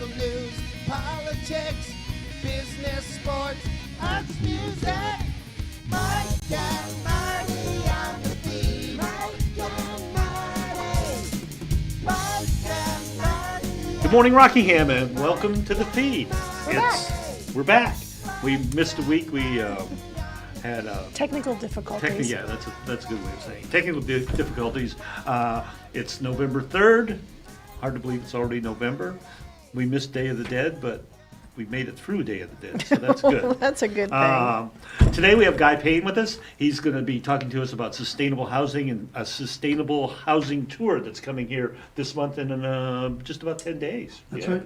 local news, politics, business, sports, arts, music. Mike and Marty on the feed. Mike and Marty. Mike and Marty. Good morning, Rockingham, and welcome to the feed. We're back. We missed a week. We had technical difficulties. yeah, that's a good way of saying it. Technical difficulties. It's November 3rd. Hard to believe it's already November. We missed Day of the Dead, but we made it through Day of the Dead, so that's good. That's a good thing. Today we have Guy Payne with us. He's going to be talking to us about sustainable housing and a sustainable housing tour that's coming here this month in just about 10 days. That's right.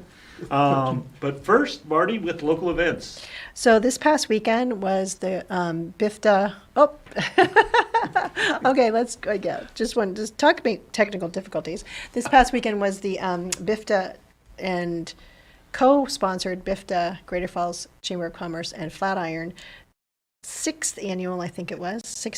But first, Marty, with local events. So this past weekend was the BIFTA. Oh, okay. Let's go again. Just talk about technical difficulties. This past weekend was the BIFTA and co-sponsored BIFTA, Greater Falls Chamber of Commerce, and Flatiron, 6th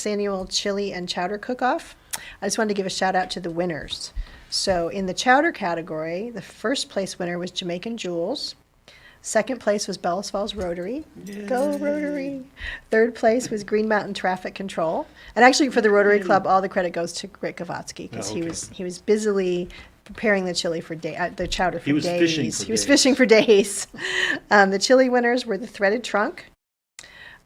annual chili and chowder cook-off. I just wanted to give a shout out to the winners. So in the chowder category, the first place winner was Jamaican Jewels. Second place was Bellas Falls Rotary. Yay. Go Rotary. Third place was Green Mountain Traffic Control. And actually for the Rotary Club, all the credit goes to Rick Gavotsky because he was busily preparing the chili for the chowder for days. He was fishing for days. The chili winners were the Threaded Trunk.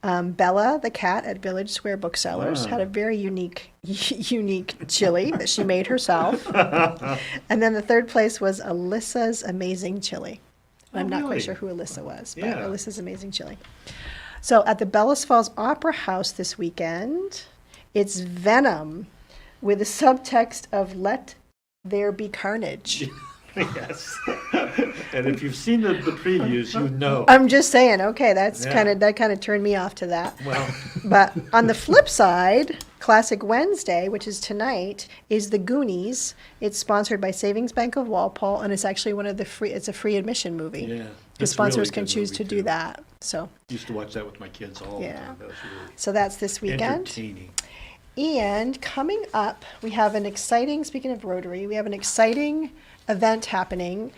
Bella, the cat at Village Square Booksellers, had a very unique chili that she made herself. And then the third place was Alyssa's Amazing Chili. I'm not quite sure who Alyssa was, but Alyssa's Amazing Chili. So at the Bellas Falls Opera House this weekend, it's Venom with a subtext of Let There Be Carnage. Yes. And if you've seen the previews, you know. I'm just saying, okay, that kind of turned me off to that. Well. But on the flip side, Classic Wednesday, which is tonight, is The Goonies. It's sponsored by Savings Bank of Walpole, and it's actually it's a free admission movie. Yeah. The sponsors really can choose to do that. So. Used to watch that with my kids all the time. That was really so that's this weekend. Entertaining. And coming up, we have speaking of Rotary, we have an exciting event happening.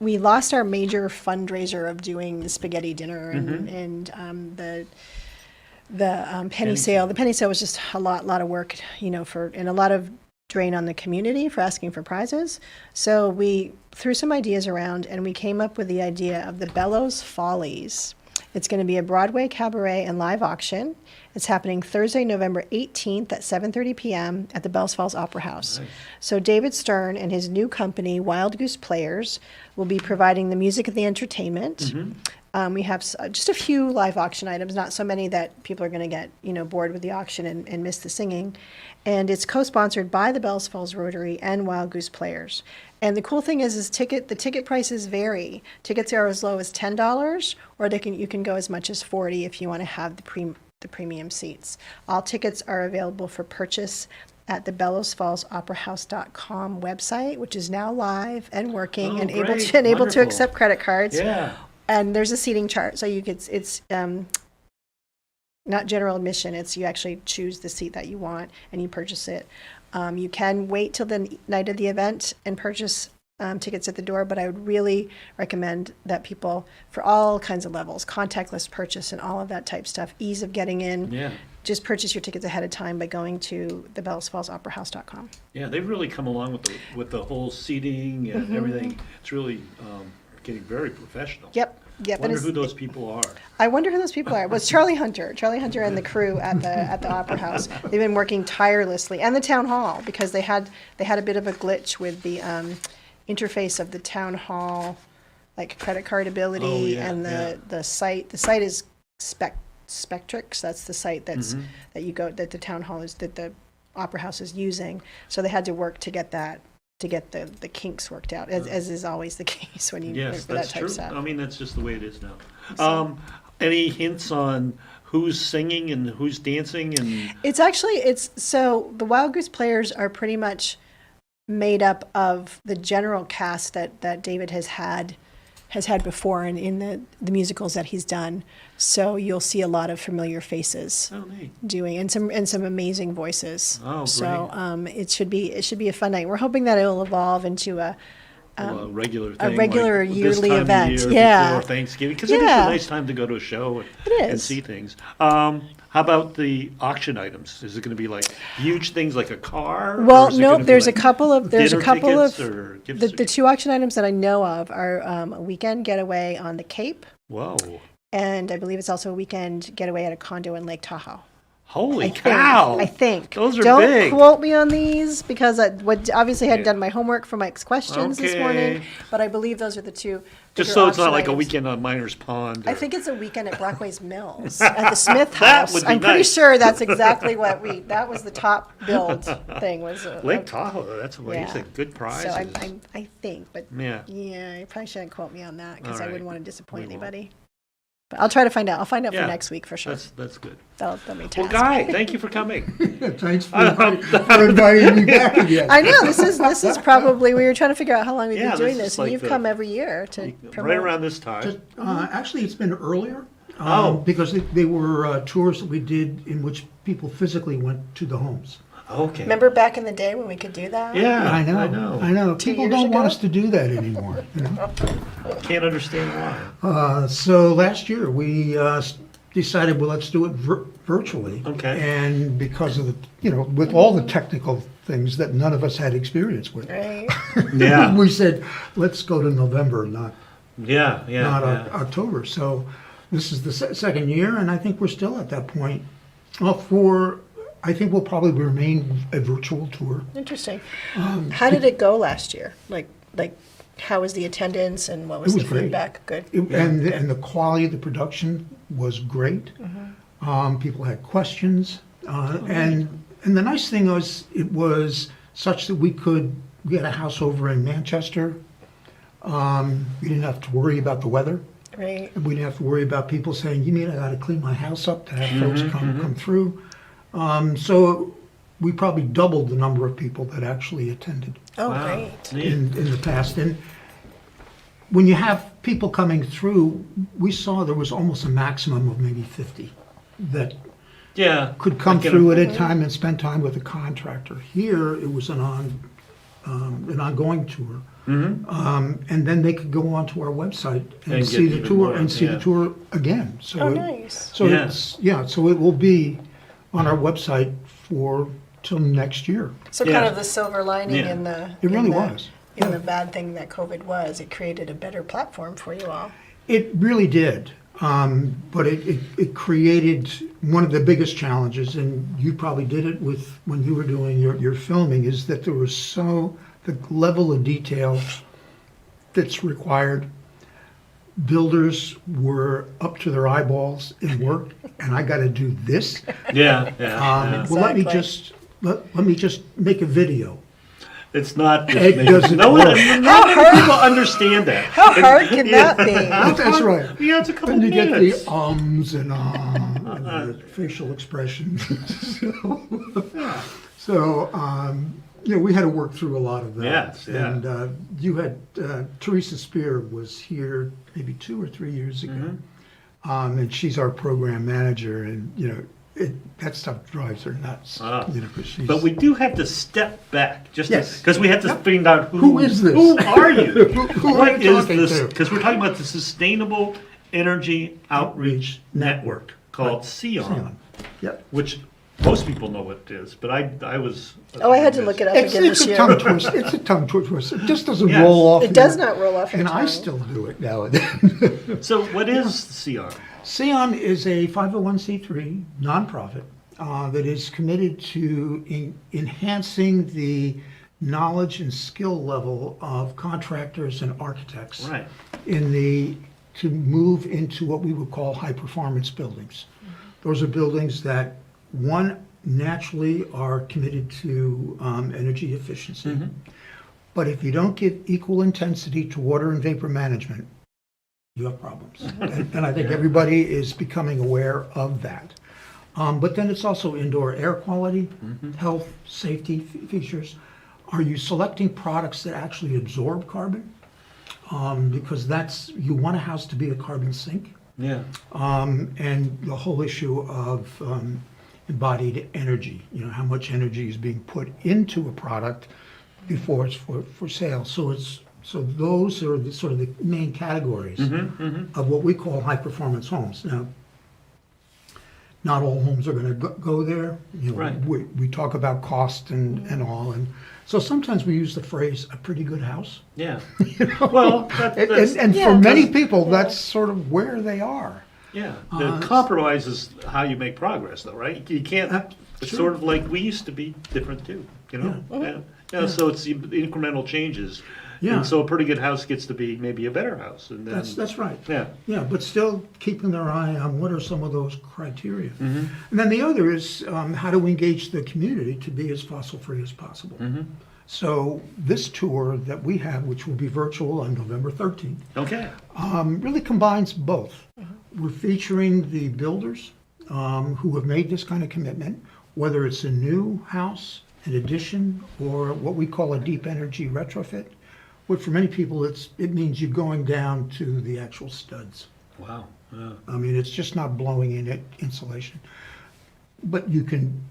We lost our major fundraiser of doing the spaghetti dinner and the penny sale. The penny sale was just a lot of work, and a lot of drain on the community for asking for prizes. So we threw some ideas around and we came up with the idea of the Bellows Follies. It's going to be a Broadway cabaret and live auction. It's happening Thursday, November 18th at 7:30 p.m. at the Bells Falls Opera House. Nice. So David Stern and his new company, Wild Goose Players, will be providing the music and the entertainment. We have just a few live auction items, not so many that people are going to get bored with the auction and miss the singing. And it's co-sponsored by the Bells Falls Rotary and Wild Goose Players. And the cool thing is the ticket prices vary. Tickets are as low as $10, or you can go as much as $40 if you want to have the premium seats. All tickets are available for purchase at the BellowsFallsOperaHouse.com website, which is now live and working able to accept credit cards. Yeah. And there's a seating chart, so it's not general admission. It's you actually choose the seat that you want and you purchase it. You can wait till the night of the event and purchase tickets at the door, but I would really recommend that people, for all kinds of levels, contactless purchase and all of that type stuff, ease of getting in, just purchase your tickets ahead of time by going to the BellowsFallsOperaHouse.com. Yeah, they've really come along with the whole seating and everything. It's really getting very professional. Yep. I wonder who those people are. I wonder who those people are. It was Charlie Hunter and the crew at the Opera House. They've been working tirelessly, and the town hall, because they had a bit of a glitch with the interface of the town hall, like credit card ability, and the site. The site is Spectrix. That's the site that the town hall that the Opera House is using. So they had to work to get the kinks worked out, as is always the case when you work for that type of stuff. I mean, that's just the way it is now. Any hints on who's singing and who's dancing? And so the Wild Goose Players are pretty much made up of the general cast that David has had before in the musicals that he's done. So you'll see a lot of familiar faces doing and some amazing voices. Oh, great. So it should be a fun night. We're hoping that it will evolve into regular thing. regular like yearly this time of event, year yeah. Before Thanksgiving, because it is a Yeah. nice time to go to a show It and is. see things. How about the auction items? Is it going to be like huge things like a car? or Well, is it no, gonna be there's like a couple of dinner tickets or gift the certificates? two auction items that I know of are a weekend getaway on the Cape, Whoa! and I believe it's also a weekend getaway at a condo in Lake Tahoe. Holy I think. cow! I think. Those are Don't big. quote me on these because I obviously hadn't Yeah. done my homework for Mike's questions this morning, Okay. but I believe those are the two. Just bigger so it's not auction like a items. weekend on Miners Pond. I or- think it's a weekend at Brockway's Mills at the Smith That House. would be I'm pretty nice. sure that's exactly what that was the top build thing was. Lake Tahoe. That's amazing. Yeah. Good prize. So I think, but Yeah. yeah, you probably shouldn't quote me on that because All I right. wouldn't want to disappoint We won't. anybody. But I'll try to find out. I'll find out Yeah. for next week for sure. That's good. That'll be Well, task. Guy, thank you for coming. Thanks for inviting me back again. I know this is probably we were trying to figure out how long we've Yeah, been doing this is this, and like you've the- come every year to promote. Right around this time. Just, actually, it's been earlier. Oh. Because they were tours that we did in which people physically went to the homes. Okay. Remember back in the day when we could do that? Yeah, I know. People years don't want ago? us to do that anymore. You know? Can't understand why. So last year we decided, well, let's do it virtually. Okay. And because of with all the technical things that none of us had experience with, Right. Yeah. we said, let's go to November, not Yeah. not October. So this is the second year, and I think we're still at that point. I think we'll probably remain a virtual tour. Interesting. How did it go last year? Like how was the attendance and what was It was the great. feedback? Good. And the quality of the production was great. People had questions, and the nice thing was it was such that we had a house over in Manchester. We didn't have to worry about the weather. Right. We didn't have to worry about people saying, "You mean I got to clean my house up to have folks come through?" So we probably doubled the number of people that actually attended Oh, Wow. great. Neat. in the past. And when you have people coming through, we saw there was almost a maximum of maybe 50 that Yeah. could come Like in a- through at a time and spend time with a contractor. Here, it was an ongoing tour. And then they could go onto our website and And see get the even tour more, and see yeah. the tour again. So Oh, it- nice. So Yeah. so it will be on our website till next year. So Yeah. kind of the silver lining Yeah. in the It really in the, was. in Yeah. the bad thing that COVID was, it created a better platform for you all. It really did. But it created one of the biggest challenges, and you probably did it with when you were doing your filming, is that there was the level of detail that's required. Builders were up to their eyeballs in work, and I got to do this. Yeah. Yeah. Well, let Exactly. me just make a video. It's not. Just It doesn't no one. work. Not many people understand that. How hard can that be? That's right. Yeah, it's a couple Then you get minutes. the and and the facial expressions. So, we had to work through a lot of that. Yes, yeah. And you had Teresa Spear was here maybe 2 or 3 years ago, and she's our program manager, and that stuff drives her nuts. Wow. 'Cause she's, But we do have to step back, just Yes. because we have to find out Who is this? Who are you? Who are What you is talking this? to? Because we're talking about the Sustainable Energy Outreach Network called SEON, Yep. which most people know what it is, but I was. Oh, I had to look it up It's, again it's this a year. tongue twister. It's a tongue twister. It just doesn't Yes. roll off. It does not roll off your And I tongue. still do it now and then. So what is SEON? SEON is a 501c3 nonprofit that is committed to enhancing the knowledge and skill level of contractors and architects Right. to move into what we would call high performance buildings. Those are buildings that, one, naturally are committed to energy efficiency. But if you don't give equal intensity to water and vapor management, you have problems. And I think everybody is becoming aware of that. But then it's also indoor air quality, health, safety features. Are you selecting products that actually absorb carbon? Because you want a house to be a carbon sink. Yeah. And the whole issue of embodied energy, how much energy is being put into a product before it's for sale. So it's So those are the sort of the main categories of what we call high-performance homes. Now, not all homes are going to go there. You know, Right. we talk about cost and all, and so sometimes we use the phrase "a pretty good house." Yeah. You know? Well, and Yeah. for many people, that's sort of where they are. yeah. The compromise is how you make progress, though, right? You can't. It's Sure. sort of like we used to be different too. You know. Yeah. So it's the incremental changes. Yeah. And so a pretty good house gets to be maybe a better house, and then That's right. yeah. Yeah, but still keeping their eye on what are some of those criteria. And then the other is how do we engage the community to be as fossil-free as possible. So this tour that we have, which will be virtual on November 13th, Okay. really combines both. We're featuring the builders who have made this kind of commitment, whether it's a new house, an addition, or what we call a deep energy retrofit. But for many people, it means you're going down to the actual studs. Wow. Yeah. I mean, it's just not blowing in insulation. But you can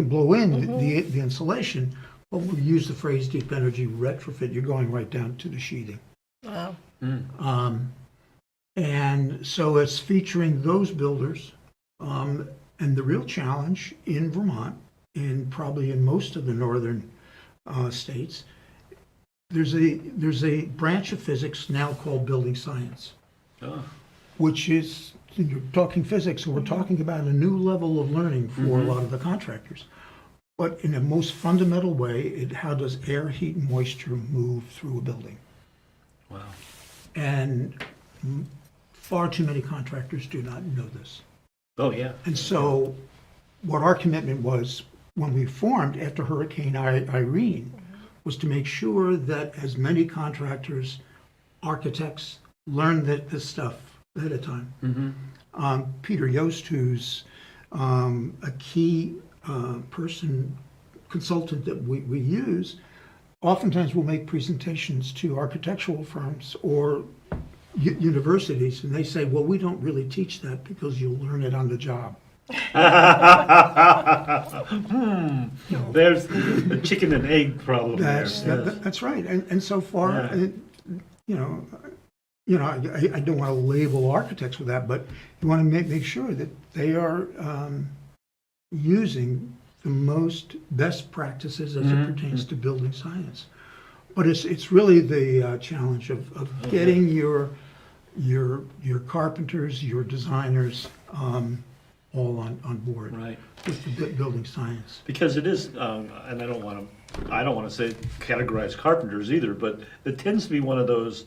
blow in the insulation. But when we use the phrase deep energy retrofit, you're going right down to the sheathing. Wow. And so it's featuring those builders. And the real challenge in Vermont, and probably in most of the northern states, there's a branch of physics now called building science, Oh. which is, you're talking physics, so we're talking about a new level of learning for a lot of the contractors. But in a most fundamental way, how does air, heat, and moisture move through a building? Wow. And far too many contractors do not know this. Oh yeah. And so what our commitment was when we formed after Hurricane Irene was to make sure that as many contractors, architects, learned this stuff ahead of time. Peter Yost, who's a key consultant that we use, oftentimes will make presentations to architectural firms or universities, and they say, well, we don't really teach that because you'll learn it on the job. There's the chicken and egg problem That's there. Yes. that's right, and so far, Yeah. I don't want to label architects with that, but you want to make sure that they are using the most best practices as it pertains to building science. But it's really the challenge of getting your carpenters, your designers, all on board Right. with the building science. Because it is, and I don't want to say categorize carpenters either, but it tends to be one of those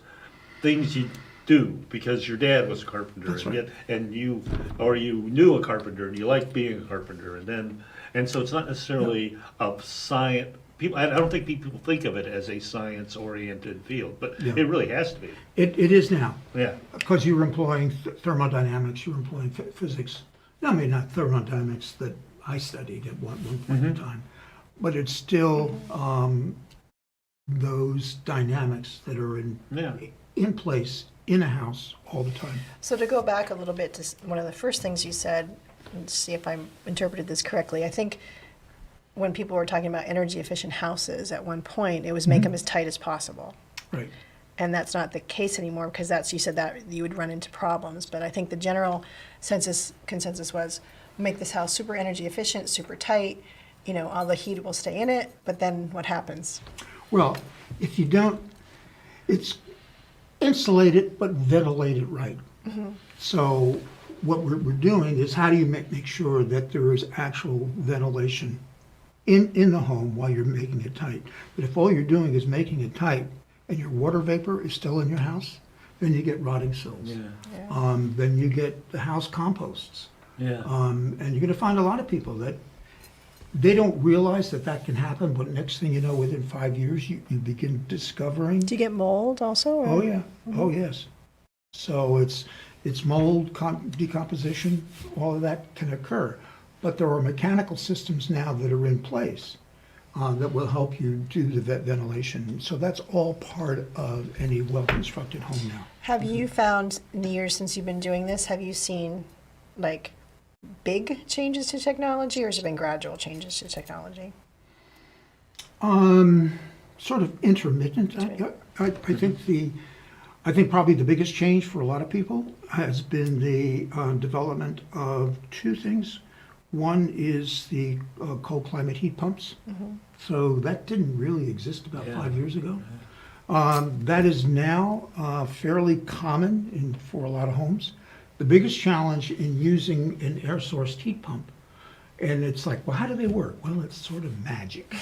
things you do because your dad was a carpenter, That's right. and you knew a carpenter and you liked being a carpenter, and so it's not necessarily a science. People, I don't think people think of it as a science-oriented field, but Yeah. it really has to be. It is now, Yeah. because you're employing thermodynamics, you're employing physics. I mean, not thermodynamics that I studied at one point in time, but it's still those dynamics that are Yeah. in place in a house all the time. So to go back a little bit to one of the first things you said, and see if I interpreted this correctly, I think when people were talking about energy efficient houses at one point, it was make them as tight as possible. Right. And that's not the case anymore because you said that you would run into problems. But I think the general consensus was make this house super energy efficient, super tight, all the heat will stay in it, but then what happens? Well, if you don't, it's insulate it, but ventilate it right. So what we're doing is how do you make sure that there is actual ventilation in the home while you're making it tight. But if all you're doing is making it tight and your water vapor is still in your house, then you get rotting sills. Yeah. Then you get the house composts. Yeah. And you're going to find a lot of people that they don't realize that can happen, but next thing you know, within 5 years, you begin discovering. Do you get mold also? Or? Oh, yeah. Oh, yes. So it's mold, decomposition, all of that can occur. But there are mechanical systems now that are in place that will help you do the ventilation. So that's all part of any well-constructed home now. Have you found in the years since you've been doing this, have you seen like big changes to technology, or has it been gradual changes to technology? Sort of intermittent. I think probably the biggest change for a lot of people has been the development of two things. One is the cold climate heat pumps. So that didn't really exist about 5 years ago. That is now fairly common for a lot of homes. The biggest challenge in using an air source heat pump, and it's like, well, how do they work? Well, it's sort of magic.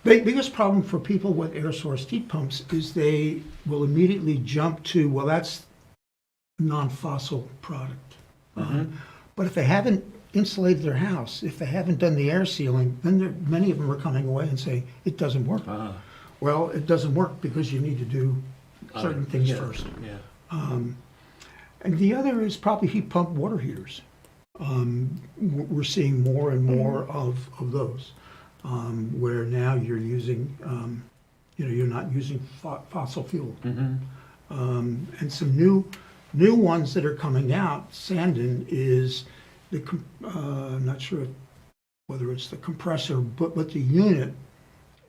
The biggest problem for people with air source heat pumps is they will immediately jump to, well, that's non-fossil product. But if they haven't insulated their house, if they haven't done the air sealing, then many of them are coming away and saying, it doesn't work. Well, it doesn't work because you need to do certain things first. And the other is probably heat pump water heaters. We're seeing more and more of those, where now you're using, you're not using fossil fuel. And some new ones that are coming out, Sandon is I'm not sure whether it's the compressor, but the unit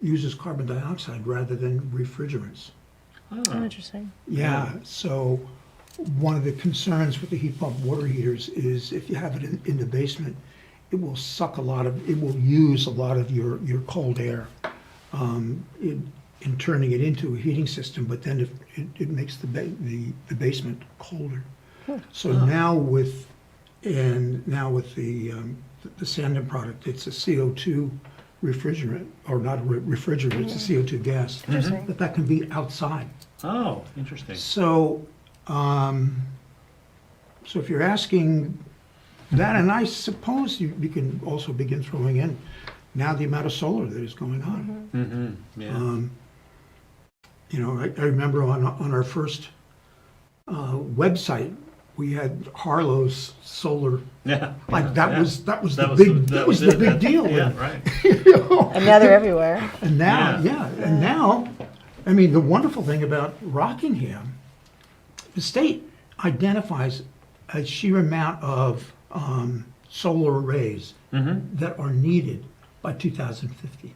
uses carbon dioxide rather than refrigerants. Oh, interesting. Yeah, so one of the concerns with the heat pump water heaters is if you have it in the basement, it will use a lot of your cold air in turning it into a heating system, but then it makes the basement colder. So now with the Sandon product, it's a CO2 refrigerant, or not a refrigerant, it's a CO2 gas, but that can be outside. Oh, interesting. So, so if you're asking that, and I suppose you can also begin throwing in now the amount of solar that is going on. I remember on our first website, we had Harlow's solar. Like that was the big deal. Yeah, right. And now they're everywhere. And now, and now, I mean, the wonderful thing about Rockingham, the state identifies a sheer amount of solar arrays that are needed by 2050.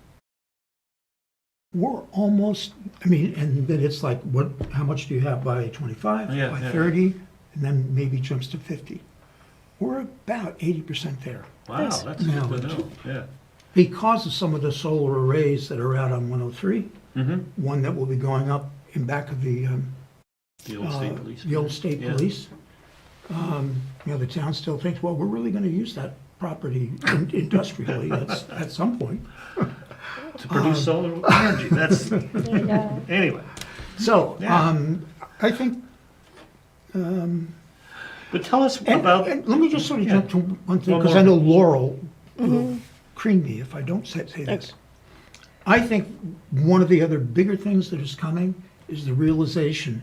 We're almost, and then it's like, how much do you have by 25, by 30, and then maybe jumps to 50. We're about 80% there. Wow, that's good to know. Yeah. Because of some of the solar arrays that are out on 103, one that will be going up in back of the old state police. The old state police. The town still thinks, well, we're really going to use that property industrially at some point. To produce solar energy. That's anyway. So I think. But tell us about. And let me just sort of jump to one thing, because I know Laurel will cream me if I don't say this. I think one of the other bigger things that is coming is the realization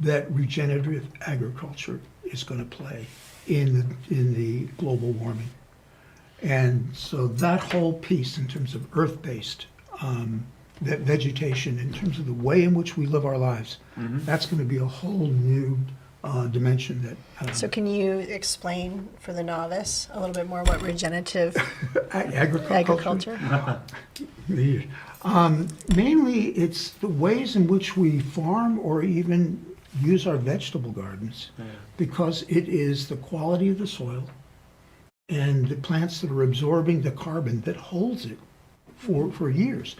that regenerative agriculture is going to play in the global warming. And so that whole piece in terms of earth-based, that vegetation, in terms of the way in which we live our lives, that's going to be a whole new dimension that. So can you explain for the novice a little bit more what regenerative agriculture? Mainly, it's the ways in which we farm or even use our vegetable gardens, because it is the quality of the soil and the plants that are absorbing the carbon that holds it for years.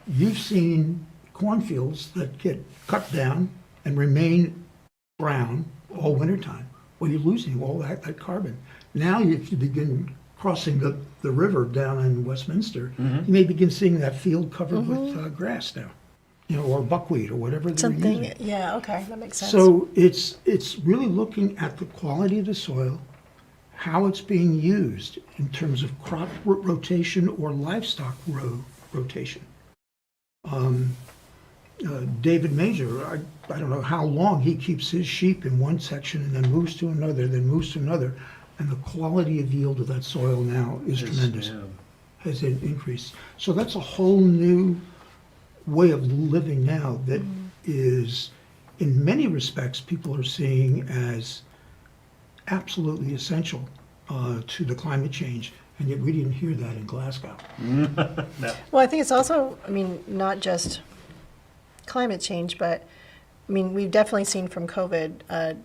You've seen cornfields that get cut down and remain brown all wintertime. Well, you're losing all that carbon. Now, if you begin crossing the river down in Westminster, you may begin seeing that field covered with grass now, or buckwheat or whatever they're using. Yeah, okay, that makes sense. So it's really looking at the quality of the soil, how it's being used in terms of crop rotation or livestock rotation. David Major, I don't know how long he keeps his sheep in one section and then moves to another, and the quality of yield of that soil now is tremendous. Has increased. So that's a whole new way of living now that is, in many respects, people are seeing as absolutely essential to the climate change And yet we didn't hear that in Glasgow. No. Well, I think it's also, I mean, not just climate change, but, I mean, we've definitely seen from COVID,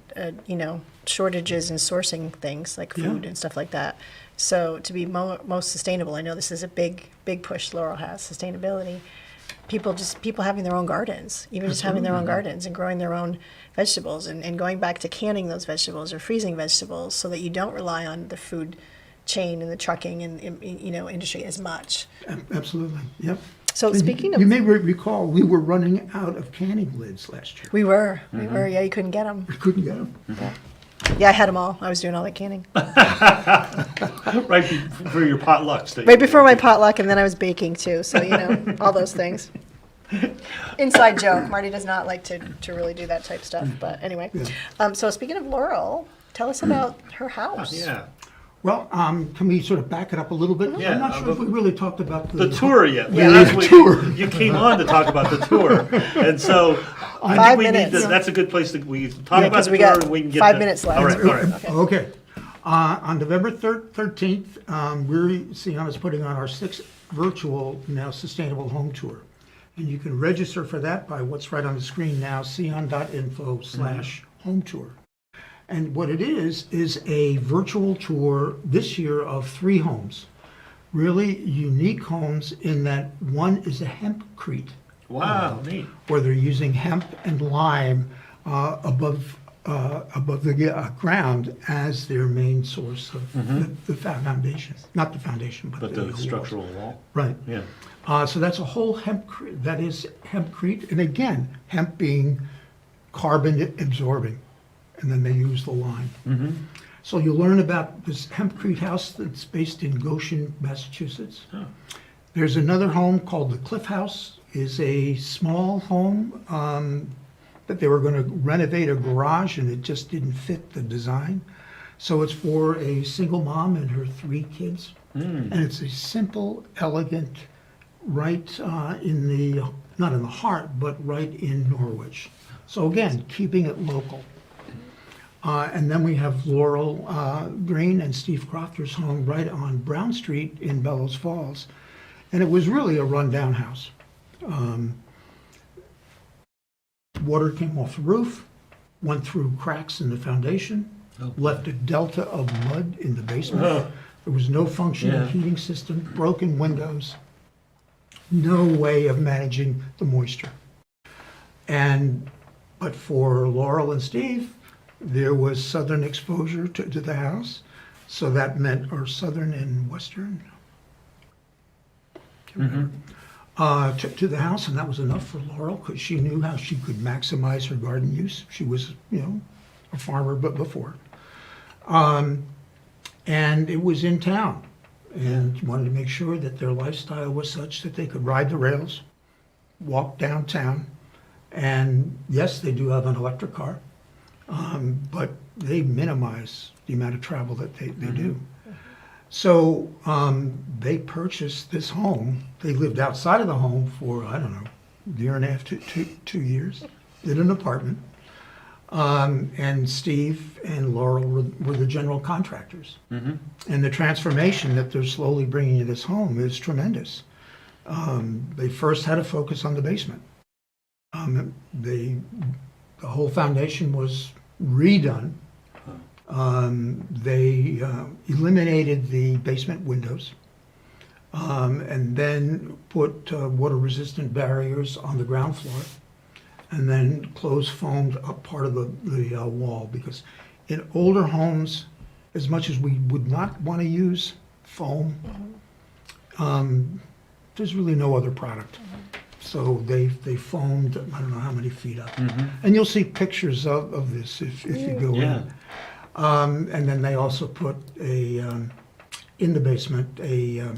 you know, shortages in sourcing things like food Yeah. and stuff like that. So to be most sustainable, I know this is a big push Laurel has, sustainability. People having their own gardens, even just having their own gardens and growing their own vegetables and going back to canning those vegetables or freezing vegetables so that you don't rely on the food chain and the trucking and you know, industry as much. Absolutely, yep. So And speaking of, you may recall, we were running out of canning lids last year. we were, yeah, you couldn't get them. We couldn't get them. Yeah, I had them all. I was doing all the canning. Right for your potlucks. that you Right before did. my potluck, and then I was baking too, so, you know, all those things. Inside joke, Marty does not like to really do that type stuff, but anyway. So speaking of Laurel, tell us about her house. Yeah. Well, can we sort of back it up a little bit? Yeah, I'm not sure if we really talked about The tour yet. Yeah. That's what Tour. You came on to talk about the tour. And so I 5 think we need minutes. to, that's a good place to, we talk Yeah, about 'cause the we tour got and we can get 5 the- minutes left. All right, all right. Okay. On November 13th, SEON is putting on our 6th virtual, now sustainable home tour. And you can register for that by what's right on the screen now, seon.info/home tour. And what it is a virtual tour this year of 3 homes. Really unique homes in that one is a hempcrete, Wow, neat. where they're using hemp and lime above the ground as their main source of the foundation. Not the foundation, but But the the walls. structural wall. Right. Yeah. So that's a whole hempcrete. That is hempcrete, and again, hemp being carbon absorbing, and then they use the lime. So you'll learn about this hempcrete house that's based in Goshen, Massachusetts. Oh. There's another home called the Cliff House. Is a small home that they were going to renovate a garage, and it just didn't fit the design. So it's for a single mom and her 3 kids, and it's a simple, elegant, right in the not in the heart, but right in Norwich. So again, keeping it local. And then we have Laurel Green and Steve Crofter's home right on Brown Street in Bellows Falls. And it was really a rundown house. Water came off the roof, went through cracks in the foundation, left a delta of mud in the basement. Oh. There was no functional Yeah. heating system, broken windows, no way of managing the moisture. But for Laurel and Steve, there was southern exposure to the house. So that meant, or southern and western, to the house, and that was enough for Laurel because she knew how she could maximize her garden use. She was, a farmer, but before. And it was in town, and wanted to make sure that their lifestyle was such that they could ride the rails, walk downtown, and yes, they do have an electric car, but they minimize the amount of travel that they do. So they purchased this home. They lived outside of the home for, I don't know, a year and a half to 2 years, in an apartment. And Steve and Laurel were the general contractors. And the transformation that they're slowly bringing to this home is tremendous. They first had to focus on the basement. The whole foundation was redone. They eliminated the basement windows and then put water-resistant barriers on the ground floor, and then closed foamed up part of the wall, because in older homes, as much as we would not want to use foam, there's really no other product. So they foamed, I don't know how many feet up. And you'll see pictures of this if you go Yeah. in. And then they also put in the basement, a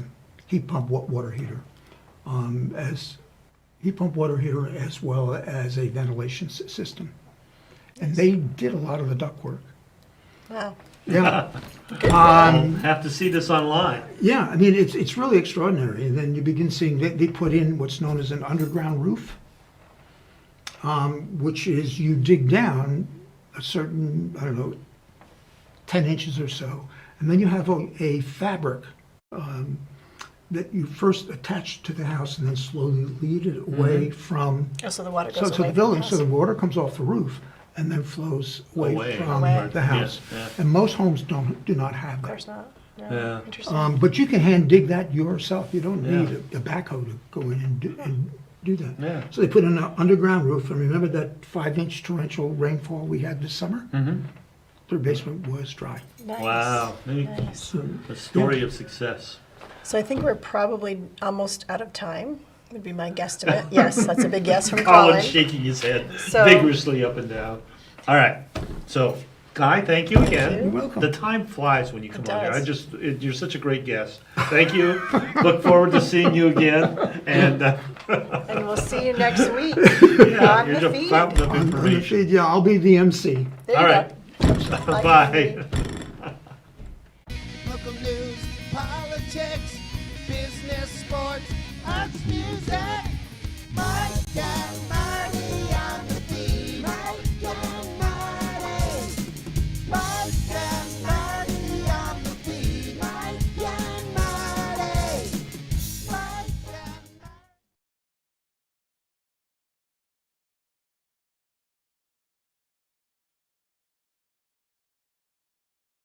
heat pump water heater, as well as a ventilation system. And they did a lot of the ductwork. Wow. Yeah. I'll have to see this online. Yeah, I mean, it's really extraordinary. And then you begin seeing, they put in what's known as an underground roof, which is you dig down a certain, I don't know, 10 inches or so, and then you have a fabric that you first attach to the house and then slowly lead it away from, Oh, so the water so goes to away the from building, the so the house. water comes off the roof and then flows away from Away. the house. Yeah. And most homes do not have Of that. course not. No. Yeah. Interesting. But you can hand dig that yourself. You don't Yeah. need a backhoe to go in and do that. Yeah. So they put in an underground roof, and remember that 5-inch torrential rainfall we had this summer? Their basement was dry. Nice. Wow. Nice. So, A story of success. So I think we're probably almost out of time, would be my guesstimate. Yes, that's a big yes from Colin's Colin. shaking his head So- vigorously up and down. All right. So, Guy, thank you again. you. You're welcome. The time flies when you come on here. does. You're such a great guest. Thank you. Look forward to seeing you again. And And we'll see you next week yeah, on you're the the feed. fountain of on the information. feed, yeah, I'll be the MC. There All you right. go. Bye. Local news, politics, business, sports, arts, music.